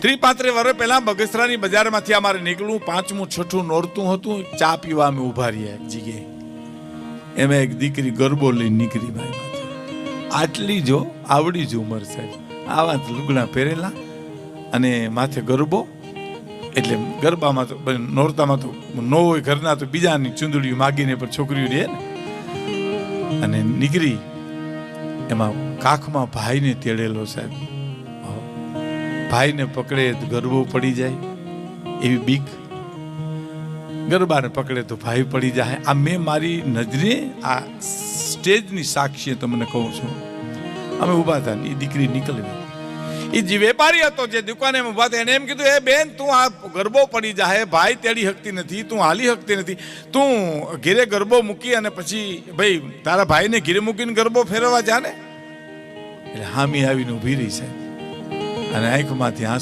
ત્રિપાત્રે વર્ષ પહેલા બગસરાની બજારમાંથી અમારે નીકળવું, 5મું 6ઠું નોરતું હતું. ચા પીવા અમે ઉભા રહ્યા એક જગ્યાએ. એમાં એક દીકરી ગરબો લઈને નીકળી ભાઈ માથે. આટલી જો આવડી જ ઉંમર સાહેબ, આવા લુગડા પહેરેલા અને માથે ગરબો. એટલે ગરબામાં તો નોરતામાં તો ન હોય ઘરના, તો બીજાની ચૂંદડીઓ માગીને પણ છોકરીઓ રહે ને. અને નીકળી એમાં કાખમાં ભાઈને તેડેલો સાહેબ. ભાઈને પકડે તો ગરબો પડી જાય એવી બીક, ગરબાને પકડે તો ભાઈ પડી જાય. આ મેં મારી નજરે આ સ્ટેજની સાક્ષી તમને કહું છું. અમે ઊભા હતા, એ દીકરી નીકળી. એ જે વેપારી હતો જે દુકાને ઊભા હતા, એને એમ કીધું, એ બેન તું આ ગરબો પડી જાય, ભાઈ તેડી શકતી નથી, તું હાલી શકતી નથી, તું ઘેરે ગરબો મૂકી અને પછી ભાઈ તારા ભાઈને ઘેરે મૂકીને ગરબો ફેરવવા જા ને. એટલે હામી આવીને ઊભી રહી સાહેબ, અને આંખમાંથી આંસુ